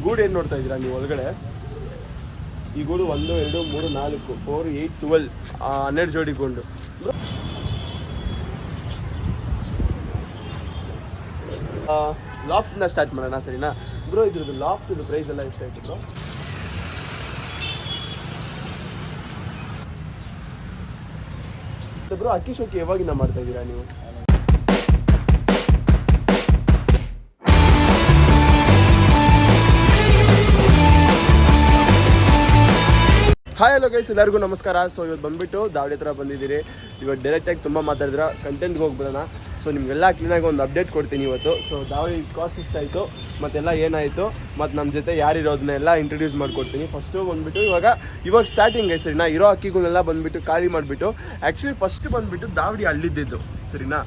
ಗೂಡು ಏನು ನೋಡ್ತಾ ಇದ್ದೀರಾ ನೀವು ಒಳಗಡೆ? ಈ ಗೂಡು 1 2 3 4 4 8 12 12 ಜೋಡಿ ಗೂಡು. ಲಾಫ್ಟ್ನ ಸ್ಟಾರ್ಟ್ ಮಾಡೋಣ ಸರಿನಾ ಬ್ರೋ? ಇದ್ರದ್ದು ಲಾಫ್ಟ್ ಪ್ರೈಸ್ ಎಲ್ಲ ಎಷ್ಟಾಯ್ತು ಬ್ರೋ? ಬ್ರೋ ಅಕ್ಕಿ ಶೋಕಿ ಯಾವಾಗಿಂದ ಮಾಡ್ತಾ ಇದ್ದೀರಾ ನೀವು? ಹಾಯ್ ಹಲೋ ಗೈಸ್, ಎಲ್ಲರಿಗೂ ನಮಸ್ಕಾರ. ಸೊ ಇವತ್ತು ಬಂದುಬಿಟ್ಟು ದಾವಡಿ ಹತ್ರ ಬಂದಿದ್ದೀರಿ. ಇವತ್ತು ಡೈರೆಕ್ಟಾಗಿ ತುಂಬ ಮಾತಾಡಿದ್ರೆ ಕಂಟೆಂಟ್ಗೆ ಹೋಗ್ಬಿಡೋಣ. ಸೊ ನಿಮಗೆಲ್ಲ ಕ್ಲೀನಾಗಿ ಒಂದು ಅಪ್ಡೇಟ್ ಕೊಡ್ತೀನಿ ಇವತ್ತು. ಸೊ ದಾವಡಿ ಕಾಸ್ಟ್ ಎಷ್ಟಾಯಿತು ಮತ್ತೆಲ್ಲ ಏನಾಯಿತು ಮತ್ತು ನಮ್ಮ ಜೊತೆ ಯಾರಿರೋದನ್ನೆಲ್ಲ ಇಂಟ್ರೊಡ್ಯೂಸ್ ಮಾಡಿಕೊಡ್ತೀನಿ. ಫಸ್ಟು ಬಂದುಬಿಟ್ಟು ಇವಾಗ ಸ್ಟಾರ್ಟಿಂಗ್ ಸರಿನಾ, ಇರೋ ಅಕ್ಕಿಗಳನ್ನೆಲ್ಲ ಬಂದುಬಿಟ್ಟು ಖಾಲಿ ಮಾಡಿಬಿಟ್ಟು ಆ್ಯಕ್ಚುಲಿ ಫಸ್ಟ್ ಬಂದುಬಿಟ್ಟು ದಾವಡಿ ಅಲ್ಲಿದ್ದಿದ್ದು ಸರಿನಾ.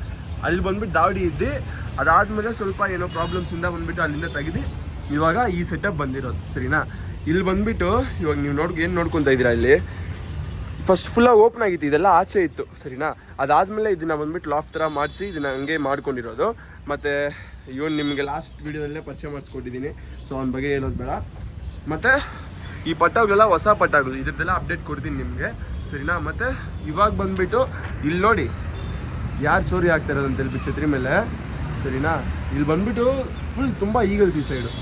ಅಲ್ಲಿ ಬಂದುಬಿಟ್ಟು ದಾವಡಿ ಇದ್ದು ಅದಾದಮೇಲೆ ಸ್ವಲ್ಪ ಏನೋ ಪ್ರಾಬ್ಲಮ್ಸಿಂದ ಬಂದುಬಿಟ್ಟು ಅಲ್ಲಿಂದ ತೆಗೆದು ಇವಾಗ ಈ ಸೆಟಪ್ ಬಂದಿರೋದು ಸರಿನಾ. ಇಲ್ಲಿ ಬಂದುಬಿಟ್ಟು ಇವಾಗ ನೀವು ಏನು ನೋಡ್ಕೊತಾ ಇದ್ದೀರಾ, ಇಲ್ಲಿ ಫಸ್ಟ್ ಫುಲ್ಲಾಗಿ ಓಪನ್ ಆಗಿತ್ತು, ಇದೆಲ್ಲ ಆಚೆ ಇತ್ತು ಸರಿನಾ. ಅದಾದಮೇಲೆ ಇದನ್ನು ಬಂದುಬಿಟ್ಟು ಲಾಫ್ಟ್ ಥರ ಮಾಡಿಸಿ ಇದನ್ನು ಹಂಗೆ ಮಾಡ್ಕೊಂಡಿರೋದು. ಮತ್ತು ಇವನು ನಿಮಗೆ ಲಾಸ್ಟ್ ವೀಡಿಯೋದಲ್ಲೇ ಪರಿಚಯ ಮಾಡಿಸ್ಕೊಟ್ಟಿದ್ದೀನಿ. ಸೊ ಅವನ ಬಗ್ಗೆ ಹೇಳೋದು ಬೇಡ. ಮತ್ತು ಈ ಪಟಾಗಳೆಲ್ಲ ಹೊಸ ಪಟಾಗಳು, ಇದ್ರದ್ದೆಲ್ಲ ಅಪ್ಡೇಟ್ ಕೊಡ್ತೀನಿ ನಿಮಗೆ ಸರಿನಾ. ಮತ್ತು ಇವಾಗ ಬಂದುಬಿಟ್ಟು ಇಲ್ಲಿ ನೋಡಿ ಯಾರು ಚೋರಿ ಆಗ್ತಾಯಿರೋದು ಅಂತ ಹೇಳ್ಬಿಟ್ಟು ಛತ್ರಿ ಮೇಲೆ ಸರಿನಾ. ಇಲ್ಲಿ ಬಂದುಬಿಟ್ಟು ಫುಲ್ ತುಂಬ ಈಗಲ್ಸ್ ಈ ಸೈಡು,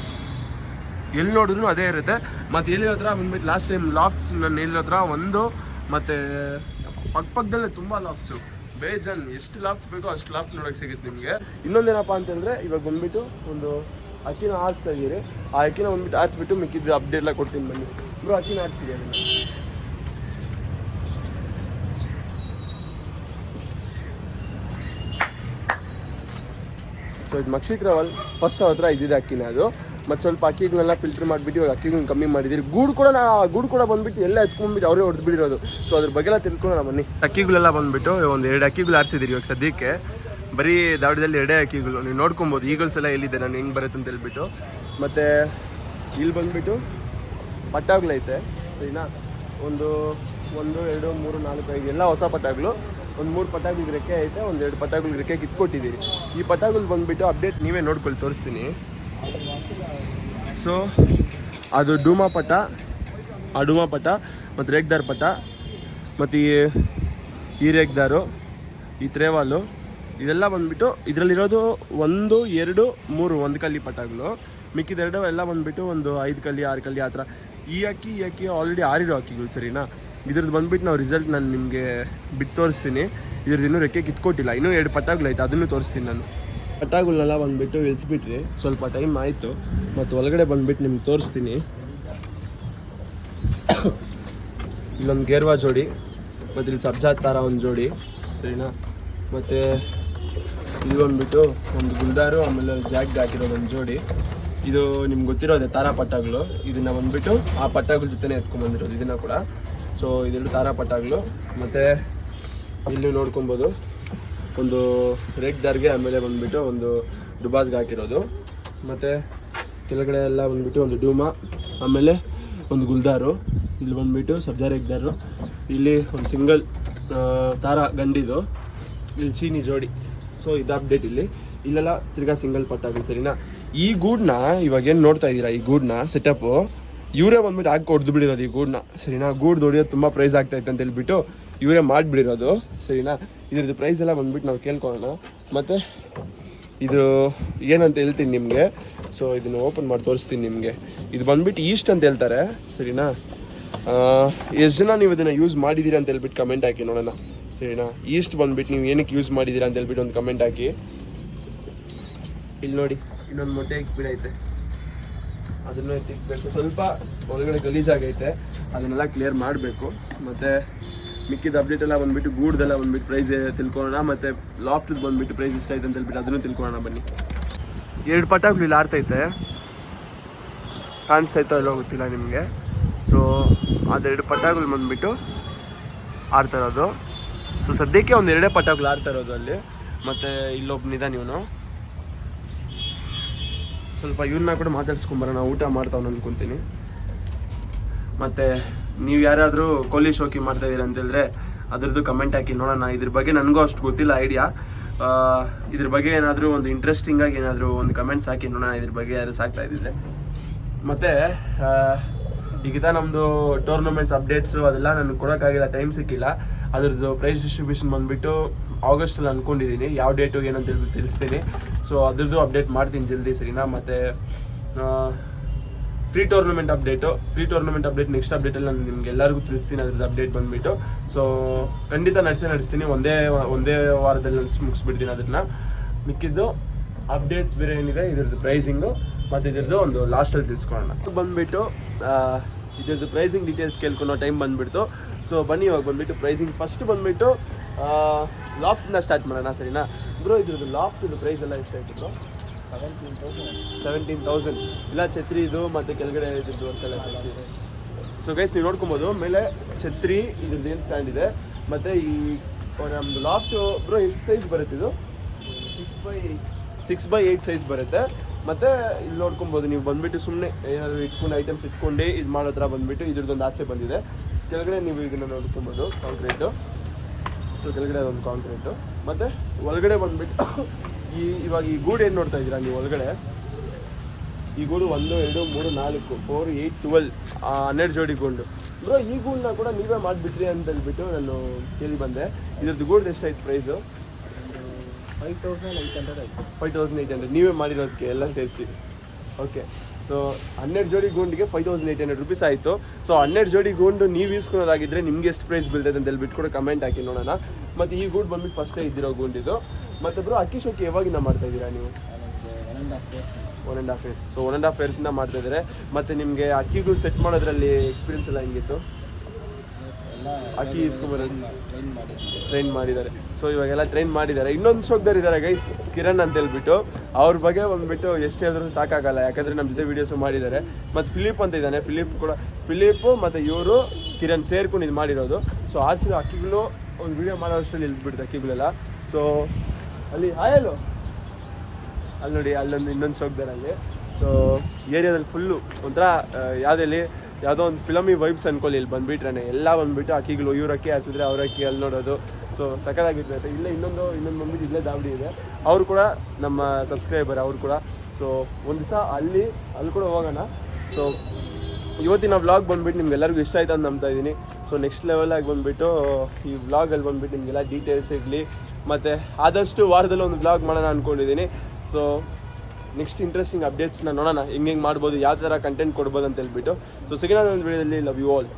ಎಲ್ಲಿ ನೋಡಿದ್ರು ಅದೇ ಇರುತ್ತೆ. ಮತ್ತು ಎಲ್ಲಿ ಹತ್ರ ಬಂದ್ಬಿಟ್ಟು ಲಾಸ್ಟ್ ಟೈಮ್ ಲಾಫ್ಟ್ಸ್ ನಾನು ಎಲ್ಲಿ ಹತ್ರ ಒಂದು ಮತ್ತು ಪಕ್ಕದಲ್ಲೇ ತುಂಬ ಲಾಫ್ಟ್ಸು ಬೇಜಾನ್, ಎಷ್ಟು ಲಾಫ್ಟ್ಸ್ ಬೇಕೋ ಅಷ್ಟು ಲಾಫ್ಟ್ ನೋಡೋಕ್ಕೆ ಸಿಗುತ್ತೆ ನಿಮಗೆ. ಇನ್ನೊಂದೇನಪ್ಪ ಅಂತಂದರೆ ಇವಾಗ ಬಂದುಬಿಟ್ಟು ಒಂದು ಅಕ್ಕಿನ ಆರಿಸ್ತಾ ಇದ್ದೀರಿ. ಆ ಅಕ್ಕಿನ ಬಂದುಬಿಟ್ಟು ಆರಿಸ್ಬಿಟ್ಟು ಮಿಕ್ಕಿದ್ದು ಅಪ್ಡೇಟ್ ಎಲ್ಲ ಕೊಡ್ತೀನಿ ಬನ್ನಿ ಬ್ರೋ. ಅಕ್ಕಿನ ಆರಿಸ್ತೀರಿ ಅದನ್ನು. ಸೊ ಇದು ಮಕ್ಷಿತ್ರವಲ್ ಫಸ್ಟ್ ಹತ್ರ ಇದ್ದಿದೆ ಅಕ್ಕಿನ ಅದು. ಮತ್ತು ಸ್ವಲ್ಪ ಅಕ್ಕಿಗಳನ್ನೆಲ್ಲ ಫಿಲ್ಟ್ರ್ ಮಾಡಿಬಿಟ್ಟು ಇವಾಗ ಅಕ್ಕಿಗಳನ್ನ ಕಮ್ಮಿ ಮಾಡಿದ್ದೀರಿ. ಗೂಡು ಕೂಡ ಬಂದುಬಿಟ್ಟು ಎಲ್ಲ ಎತ್ಕೊಂಡ್ಬಿಟ್ಟು ಅವರೇ ಹೊಡೆದು ಬಿಡಿರೋದು. ಸೊ ಅದ್ರ ಬಗ್ಗೆ ಎಲ್ಲ ತಿಳ್ಕೊಳ್ಳೋಣ ಬನ್ನಿ. ಅಕ್ಕಿಗಳೆಲ್ಲ ಬಂದುಬಿಟ್ಟು ಒಂದು 2 ಅಕ್ಕಿಗಳು ಆರಿಸಿದ್ದೀರಿ ಇವಾಗ ಸದ್ಯಕ್ಕೆ. ಬರೀ ದಾವಡದಲ್ಲಿ 2 ಅಕ್ಕಿಗಳು ನೀವು ನೋಡ್ಕೊಬೋದು. ಈಗಲ್ಸ್ ಎಲ್ಲ ಎಲ್ಲಿದೆ ನಾನು ಹೆಂಗೆ ಬರುತ್ತೆ ಅಂತ ಹೇಳ್ಬಿಟ್ಟು. ಮತ್ತು ಇಲ್ಲಿ ಬಂದುಬಿಟ್ಟು ಪಟಾಗ್ಲೈತೆ ಸರಿನಾ. 1 2 3 4 5 ಎಲ್ಲ ಹೊಸ ಪಟಾಗ್ಲು. ಒಂದು 3 ಪಟಾಗ್ಲಿಗೆ ರೆಕ್ಕೆ ಐತೆ, ಒಂದು 2 ಪಟಾಗ್ಲಿಗೆ ರೆಕ್ಕೆ ಕಿತ್ಕೊಟ್ಟಿದ್ದೀರಿ. ಈ ಪಟಾಗ್ಲು ಬಂದುಬಿಟ್ಟು ಅಪ್ಡೇಟ್ ನೀವೇ ನೋಡ್ಕೊಳ್ಳಿ ತೋರಿಸ್ತೀನಿ. ಸೊ ಅದು ಡೂಮಾ ಪಟ, ಆ ಡೂಮಾ ಪಟ ಮತ್ತು ರೇಗ್ದಾರ್ ಪಟ ಮತ್ತು ಈ ರೇಗ್ದಾರು, ಈ ತ್ರೇವಾಲು, ಇದೆಲ್ಲ ಬಂದುಬಿಟ್ಟು ಇದರಲ್ಲಿರೋದು 1 2 3 1 ಕಲ್ಲಿ ಪಟಗಳು. ಮಿಕ್ಕಿದೆರಡು ಎಲ್ಲ ಬಂದುಬಿಟ್ಟು ಒಂದು 5 ಕಲ್ಲಿ 6 ಕಲ್ಲಿ ಆ ಥರ. ಈ ಅಕ್ಕಿ ಆಲ್ರೆಡಿ ಆರಿರೋ ಅಕ್ಕಿಗಳು ಸರಿನಾ. ಇದ್ರದ್ದು ಬಂದುಬಿಟ್ಟು ನಾವು ರಿಸಲ್ಟ್ ನಾನು ನಿಮಗೆ ಬಿಟ್ಟು ತೋರಿಸ್ತೀನಿ. ಇದ್ರದ್ದು ಇನ್ನೂ ರೆಕ್ಕೆ ಕಿತ್ಕೊಟ್ಟಿಲ್ಲ, ಇನ್ನೂ 2 ಪಟಾಗ್ಲೈತೆ, ಅದನ್ನು ತೋರಿಸ್ತೀನಿ ನಾನು. ಪಟಾಗಳನ್ನೆಲ್ಲ ಬಂದುಬಿಟ್ಟು ಇಳಿಸ್ಬಿಟ್ರಿ, ಸ್ವಲ್ಪ ಟೈಮ್ ಆಯಿತು. ಮತ್ತು ಒಳಗಡೆ ಬಂದುಬಿಟ್ಟು ನಿಮ್ಗೆ ತೋರಿಸ್ತೀನಿ. ಇಲ್ಲೊಂದು ಗೇರ್ವಾ ಜೋಡಿ, ಮತ್ತು ಇಲ್ಲಿ ಸಬ್ಜಾ ತಾರ ಒಂದು ಜೋಡಿ ಸರಿನಾ. ಮತ್ತು ಇಲ್ಲಿ ಬಂದುಬಿಟ್ಟು ಒಂದು ಗುಲ್ದಾರು, ಆಮೇಲೆ ಜಾಕ್ಗೆ ಹಾಕಿರೋದು ಒಂದು ಜೋಡಿ. ಇದು ನಿಮ್ಗೆ ಗೊತ್ತಿರೋದೆ ತಾರಾ ಪಟಾಗಳು. ಇದನ್ನು ಬಂದುಬಿಟ್ಟು ಆ ಪಟಾಗಳ ಜೊತೆನೇ ಎತ್ಕೊಂಡ್ಬಂದಿರೋದು ಇದನ್ನು ಕೂಡ. ಸೊ ಇದೆರಡು ತಾರಾ ಪಟಾಗಳು. ಮತ್ತು ಇಲ್ಲಿ ನೋಡ್ಕೊಬೋದು ಒಂದು ರೇಗ್ದಾರ್ಗೆ, ಆಮೇಲೆ ಬಂದುಬಿಟ್ಟು ಒಂದು ಡುಬಾಸ್ಗೆ ಹಾಕಿರೋದು. ಮತ್ತು ಕೆಳಗಡೆ ಎಲ್ಲ ಬಂದುಬಿಟ್ಟು ಒಂದು ಡೂಮಾ, ಆಮೇಲೆ ಒಂದು ಗುಲ್ದಾರು. ಇಲ್ಲಿ ಬಂದುಬಿಟ್ಟು ಸಬ್ಜಾ ರೇಗ್ದಾರು. ಇಲ್ಲಿ ಒಂದು ಸಿಂಗಲ್ ತಾರ ಗಂಡಿದು, ಇಲ್ಲಿ ಚೀನಿ ಜೋಡಿ. ಸೊ ಇದು ಅಪ್ಡೇಟ್. ಇಲ್ಲೆಲ್ಲ ತಿರ್ಗಾ ಸಿಂಗಲ್ ಪಟ್ಟಾಗಲಿ ಸರಿನಾ. ಈ ಗೂಡನ್ನ ಇವಾಗ ಏನು ನೋಡ್ತಾ ಇದ್ದೀರಾ, ಈ ಗೂಡನ್ನ ಸೆಟಪ್ಪು ಇವರೇ ಬಂದುಬಿಟ್ಟು ಹಾಕಿ ಹೊಡೆದು ಬಿಡಿರೋದು ಈ ಗೂಡನ್ನ ಸರಿನಾ. ಗೂಡು ಹೊಡಿಯೋದು ತುಂಬ ಪ್ರೈಸ್ ಆಗ್ತಾಯಿತ್ತು ಅಂತ ಹೇಳ್ಬಿಟ್ಟು ಇವರೇ ಮಾಡಿಬಿಡಿರೋದು ಸರಿನಾ. ಇದ್ರದ್ದು ಪ್ರೈಸ್ ಎಲ್ಲ ಬಂದುಬಿಟ್ಟು ನಾವು ಕೇಳ್ಕೊಳ್ಳೋಣ. ಮತ್ತು ಇದು ಏನಂತ ಹೇಳ್ತೀನಿ ನಿಮಗೆ. ಸೊ ಇದನ್ನು ಓಪನ್ ಮಾಡಿ ತೋರಿಸ್ತೀನಿ ನಿಮಗೆ. ಇದು ಬಂದುಬಿಟ್ಟು ಈಸ್ಟ್ ಅಂತ ಹೇಳ್ತಾರೆ ಸರಿನಾ. ಎಷ್ಟು ಜನ ನೀವು ಇದನ್ನು ಯೂಸ್ ಮಾಡಿದ್ದೀರಾ ಅಂತ ಹೇಳ್ಬಿಟ್ಟು ಕಮೆಂಟ್ ಹಾಕಿ ನೋಡೋಣ ಸರಿನಾ. ಈಸ್ಟ್ ಬಂದುಬಿಟ್ಟು ನೀವು ಏನಕ್ಕೆ ಯೂಸ್ ಮಾಡಿದ್ದೀರಾ ಅಂತ ಹೇಳ್ಬಿಟ್ಟು ಒಂದು ಕಮೆಂಟ್ ಹಾಕಿ. ಇಲ್ಲಿ ನೋಡಿ ಇನ್ನೊಂದು ಮೊಟ್ಟೆ ಇಕ್ಬಿಡೈತೆ, ಅದನ್ನು ಎತ್ತಿಕ್ಬೇಕು. ಸ್ವಲ್ಪ ಒಳಗಡೆ ಗಲೀಜಾಗೈತೆ, ಅದನ್ನೆಲ್ಲ ಕ್ಲಿಯರ್ ಮಾಡಬೇಕು. ಮತ್ತು ಮಿಕ್ಕಿದ ಅಪ್ಡೇಟ್ ಎಲ್ಲ ಬಂದುಬಿಟ್ಟು ಗೂಡ್ದೆಲ್ಲ ಬಂದುಬಿಟ್ಟು ಪ್ರೈಸ್ ತಿಳ್ಕೊಳ್ಳೋಣ. ಮತ್ತು ಲಾಫ್ಟದ್ದು ಬಂದುಬಿಟ್ಟು ಪ್ರೈಸ್ ಎಷ್ಟಾಯ್ತು ಅಂತ ಹೇಳ್ಬಿಟ್ಟು ಅದನ್ನು ತಿಳ್ಕೊಳ್ಳೋಣ ಬನ್ನಿ. 2 ಪಟಾಗಳು ಇಲ್ಲಿ ಆಡ್ತೈತೆ, ಕಾಣಿಸ್ತಾಯ್ತೋ ಎಲ್ಲೋ ಗೊತ್ತಿಲ್ಲ ನಿಮಗೆ. ಸೊ ಅದು 2 ಪಟಾಗಳು ಬಂದುಬಿಟ್ಟು ಆಡ್ತಾ ಇರೋದು. ಸೊ ಸದ್ಯಕ್ಕೆ ಒಂದು 2 ಪಟಾಗಳು ಆಡ್ತಾ ಇರೋದು ಅಲ್ಲಿ. ಮತ್ತು ಇಲ್ಲೊಬ್ಬನಿದ್ದಾನೆ ಇವನು, ಸ್ವಲ್ಪ ಇವ್ರನ್ನ ಕೂಡ ಮಾತಾಡ್ಸ್ಕೊಂಬರೋಣ. ಊಟ ಮಾಡ್ತಾವನು ಅಂದ್ಕೊತೀನಿ. ಮತ್ತು ನೀವು ಯಾರಾದರೂ ಕೋಳಿ ಶೋಕಿ ಮಾಡ್ತಾಯಿದ್ದೀರ ಅಂತೇಳಿದ್ರೆ ಅದ್ರದ್ದು ಕಮೆಂಟ್ ಹಾಕಿ ನೋಡೋಣ. ಇದ್ರ ಬಗ್ಗೆ ನನಗೂ ಅಷ್ಟು ಗೊತ್ತಿಲ್ಲ ಐಡಿಯಾ. ಇದ್ರ ಬಗ್ಗೆ ಏನಾದರೂ ಒಂದು ಇಂಟ್ರೆಸ್ಟಿಂಗಾಗಿ ಏನಾದರೂ ಒಂದು ಕಮೆಂಟ್ಸ್ ಹಾಕಿ ನೋಡೋಣ. ಇದ್ರ ಬಗ್ಗೆ ಯಾರು ಸಾಕ್ತಾ ಇದ್ದಿದ್ರೆ ಮತ್ತು ಈಗಿದ ನಮ್ಮದು ಟೂರ್ನಮೆಂಟ್ಸ್ ಅಪ್ಡೇಟ್ಸು ಅದೆಲ್ಲ ನನಗೆ ಕೊಡೋಕ್ಕಾಗಿಲ್ಲ, ಟೈಮ್ ಸಿಕ್ಕಿಲ್ಲ. ಅದ್ರದ್ದು ಪ್ರೈಸ್ ಡಿಸ್ಟ್ರಿಬ್ಯೂಷನ್ ಬಂದುಬಿಟ್ಟು ಆಗಸ್ಟಲ್ಲಿ ಅಂದ್ಕೊಂಡಿದ್ದೀನಿ, ಯಾವ ಡೇಟು ಏನಂತ ಹೇಳ್ಬಿಟ್ಟು ತಿಳಿಸ್ತೀನಿ. ಸೊ ಅದ್ರದ್ದು ಅಪ್ಡೇಟ್ ಮಾಡ್ತೀನಿ ಜಲ್ದಿ, ಸರಿನಾ? ಮತ್ತು ಫ್ರೀ ಟೂರ್ನಮೆಂಟ್ ಅಪ್ಡೇಟ್ ನೆಕ್ಸ್ಟ್ ಅಪ್ಡೇಟಲ್ಲಿ ನಾನು ನಿಮ್ಗೆ ಎಲ್ಲರಿಗೂ ತಿಳಿಸ್ತೀನಿ ಅದ್ರದ್ದು ಅಪ್ಡೇಟ್ ಬಂದುಬಿಟ್ಟು. ಸೊ ಖಂಡಿತ ನಡೆಸ್ತೀನಿ, ಒಂದೇ ವಾರದಲ್ಲಿ ಮುಗಿಸ್ಬಿಡ್ತೀನಿ ಅದನ್ನು. ಮಿಕ್ಕಿದ್ದು ಅಪ್ಡೇಟ್ಸ್ ಬೇರೆ ಏನಿದೆ, ಇದ್ರದ್ದು ಪ್ರೈಸಿಂಗು ಮತ್ತು ಇದ್ರದ್ದು ಒಂದು ಲಾಸ್ಟಲ್ಲಿ ತಿಳಿಸ್ಕೊಳ್ಳೋಣ. ಬಂದುಬಿಟ್ಟು ಇದ್ರದ್ದು ಪ್ರೈಸಿಂಗ್ ಡೀಟೇಲ್ಸ್ ಕೇಳ್ಕೊಳೋ ಟೈಮ್ ಬಂದುಬಿಡ್ತು. ಸೊ ಬನ್ನಿ ಇವಾಗ ಬಂದುಬಿಟ್ಟು ಪ್ರೈಸಿಂಗ್ ಫಸ್ಟ್ ಬಂದುಬಿಟ್ಟು ಲಾಫ್ಟಿಂದ ಸ್ಟಾರ್ಟ್ ಮಾಡೋಣ, ಸರಿನಾ ಬ್ರೋ? ಇದ್ರದ್ದು ಲಾಫ್ಟಿದ್ದು ಪ್ರೈಸ್ ಎಲ್ಲ ಎಷ್ಟಾಯ್ತು ಬ್ರೋ? 17,000. ಇಲ್ಲ ಛತ್ರಿ ಇದು ಮತ್ತು ಕೆಳಗಡೆ ಇದ್ರದ್ದು ಅಂತೆಲ್ಲ. ಸೊ ಗೈಸ್ ನೀವು ನೋಡ್ಕೊಬೋದು, ಮೇಲೆ ಛತ್ರಿ ಇದ್ರದ್ದು ಏನು ಸ್ಟ್ಯಾಂಡ್ ಇದೆ, ಮತ್ತು ಈ ನಮ್ಮದು ಲಾಫ್ಟು ಬ್ರೋ ಎಷ್ಟು ಸೈಜ್ ಬರುತ್ತೆ ಇದು? 6x8 ಸೈಜ್ ಬರುತ್ತೆ. ಮತ್ತು ಇಲ್ಲಿ ನೋಡ್ಕೊಬೋದು ನೀವು ಬಂದುಬಿಟ್ಟು ಸುಮ್ಮನೆ ಏನಾದರೂ ಇಟ್ಕೊಂಡು ಐಟಮ್ಸ್ ಇಟ್ಕೊಂಡೇ ಇದು ಮಾಡೋ ಥರ ಬಂದುಬಿಟ್ಟು ಇದ್ರದ್ದೊಂದು ಆಚೆ ಬಂದಿದೆ. ಕೆಳಗಡೆ ನೀವು ಇದನ್ನು ನೋಡ್ಕೊಬೋದು ಕಾಂಕ್ರೀಟು. ಸೊ ಕೆಳಗಡೆ ಅದೊಂದು ಕಾಂಕ್ರೀಟು, ಮತ್ತು ಒಳಗಡೆ ಬಂದುಬಿಟ್ಟು ಇವಾಗ ಈ ಗೂಡು ಏನು ನೋಡ್ತಾ ಇದ್ದೀರಾ ನೀವು ಒಳಗಡೆ, ಈ ಗೂಡು 1 2 3 4 4 8 12 12 ಜೋಡಿ ಗೂಡು. ಬ್ರೋ ಈ ಗೂಡನ್ನ ಕೂಡ ನೀವೇ ಮಾಡಿಬಿಟ್ರಿ ಅಂತ ಹೇಳ್ಬಿಟ್ಟು ನಾನು ಕೇಳಿ ಬಂದೆ. ಇದ್ರದ್ದು ಗೂಡ್ದು ಎಷ್ಟಾಯ್ತು ಪ್ರೈಸು? 5,800 ನೀವೇ ಮಾಡಿರೋದಕ್ಕೆ ಎಲ್ಲ ಸೇರಿಸಿ. ಓಕೆ, ಸೊ 12 ಜೋಡಿ ಗೂಂಡಿಗೆ 5,800 ರೂಪೀಸ್ ಆಯಿತು. ಸೊ 12 ಜೋಡಿ ಗೂಂಡು ನೀವು ಈಸ್ಕೊಳೋದಾಗಿದ್ದರೆ ನಿಮ್ಗೆ ಎಷ್ಟು ಪ್ರೈಸ್ ಬೀಳ್ತದೆ ಅಂತ ಹೇಳ್ಬಿಟ್ಟು ಕೂಡ ಕಮೆಂಟ್ ಹಾಕಿ ನೋಡೋಣ. ಮತ್ತು ಈ ಗೂಡು ಬಂದ್ಬಿಟ್ಟು ಫಸ್ಟೇ ಇದ್ದಿರೋ ಗೂಂಡಿದು. ಮತ್ತು ಬ್ರೋ ಅಕ್ಕಿ ಶೋಕಿ ಯಾವಾಗಿಂದ ಮಾಡ್ತಾ ಇದ್ದೀರಾ ನೀವು? 1.5 years. ಸೊ 1.5 yearsಯಿಂದ ಮಾಡ್ತಾ ಇದ್ದಾರೆ. ಮತ್ತು ನಿಮಗೆ ಅಕ್ಕಿಗಳು ಸೆಟ್ ಮಾಡೋದ್ರಲ್ಲಿ ಎಕ್ಸ್ಪೀರಿಯನ್ಸ್ ಎಲ್ಲ ಹೆಂಗಿತ್ತು? ಅಕ್ಕಿ ಇಸ್ಕೊಂಬರೋದು ಟ್ರೈನ್ ಮಾಡಿದ್ದಾರೆ. ಸೊ ಇವಾಗೆಲ್ಲ ಟ್ರೈನ್ ಮಾಡಿದ್ದಾರೆ. ಇನ್ನೊಂದು ಶೋಕ್ದಾರ್ ಇದ್ದಾರೆ ಗೈಸ್, ಕಿರಣ್ ಅಂತ ಹೇಳ್ಬಿಟ್ಟು. ಅವ್ರ ಬಗ್ಗೆ ಬಂದುಬಿಟ್ಟು ಎಷ್ಟು ಹೇಳಿದ್ರು ಸಾಕಾಗಲ್ಲ, ಯಾಕಂದರೆ ನಮ್ಮ ಜೊತೆ ವೀಡಿಯೋಸು ಮಾಡಿದ್ದಾರೆ. ಮತ್ತು ಫಿಲಿಪ್ ಅಂತ ಇದ್ದಾನೆ, ಫಿಲಿಪ್ಪು ಮತ್ತು ಇವರು ಕಿರಣ್ ಸೇರ್ಕೊಂಡು ಇದು ಮಾಡಿರೋದು. ಸೊ ಆಸೆ ಅಕ್ಕಿಗಳು ಒಂದು ವೀಡಿಯೋ ಮಾಡೋ ಅಷ್ಟರಲ್ಲಿ ಇಲ್ಬಿಡ್ತು ಅಕ್ಕಿಗಳೆಲ್ಲ. ಸೊ ಅಲ್ಲಿ ಹಾಯಲು ಅಲ್ಲಿ ನೋಡಿ, ಅಲ್ಲೊಂದು ಇನ್ನೊಂದು ಶೋಕ್ದಾರ್ ಅಲ್ಲಿ. ಸೊ ಏರಿಯಾದಲ್ಲಿ ಫುಲ್ಲು ಒಂಥರ ಯಾವುದೋ ಒಂದು ಫಿಲಮಿ ವೈಬ್ಸ್ ಅನ್ಕೊಳ್ಳಿ. ಇಲ್ಲಿ ಬಂದುಬಿಟ್ರೆ ಎಲ್ಲ ಬಂದುಬಿಟ್ಟು ಅಕ್ಕಿಗಳು, ಇವ್ರ ಅಕ್ಕಿ ಹಾಸಿದ್ರೆ ಅವ್ರ ಅಕ್ಕಿ ಅಲ್ಲಿ ನೋಡೋದು. ಸೊ ಸಕ್ಕತ್ತಾಗಿರ್ತೈತೆ. ಇಲ್ಲೇ ಇನ್ನೊಂದು ಬಂದ್ಬಿಟ್ಟು ಇಲ್ಲೇ ದಾವಡಿ ಇದೆ, ಅವರು ಕೂಡ ನಮ್ಮ ಸಬ್ಸ್ಕ್ರೈಬರ್ ಅವರು ಕೂಡ. ಸೊ ಒಂದು ದಿವಸ ಅಲ್ಲಿ ಕೂಡ ಹೋಗೋಣ. ಸೊ ಇವತ್ತಿನ ವ್ಲಾಗ್ ಬಂದುಬಿಟ್ಟು ನಿಮ್ಗೆಲ್ಲರಿಗೂ ಇಷ್ಟ ಆಯ್ತು ಅಂತ ನಂಬ್ತಾ ಇದ್ದೀನಿ. ಸೊ ನೆಕ್ಸ್ಟ್ ಲೆವೆಲಾಗಿ ಬಂದುಬಿಟ್ಟು ಈ ವ್ಲಾಗಲ್ಲಿ ಬಂದುಬಿಟ್ಟು ನಿಮಗೆಲ್ಲ ಡೀಟೇಲ್ಸ್ ಇರಲಿ. ಮತ್ತು ಆದಷ್ಟು ವಾರದಲ್ಲಿ ಒಂದು ವ್ಲಾಗ್ ಮಾಡೋಣ ಅಂದ್ಕೊಂಡಿದ್ದೀನಿ. ಸೊ ನೆಕ್ಸ್ಟ್ ಇಂಟ್ರೆಸ್ಟಿಂಗ್ ಅಪ್ಡೇಟ್ಸ್ನ ನೋಡೋಣ, ಹೆಂಗೆ ಮಾಡ್ಬೋದು, ಯಾವ ಥರ ಕಂಟೆಂಟ್ ಕೊಡ್ಬೋದು ಅಂತ ಹೇಳ್ಬಿಟ್ಟು. ಸೊ ಸಿಗೋಣ ಒಂದು ವಿಡಿಯೋದಲ್ಲಿ. Love you all.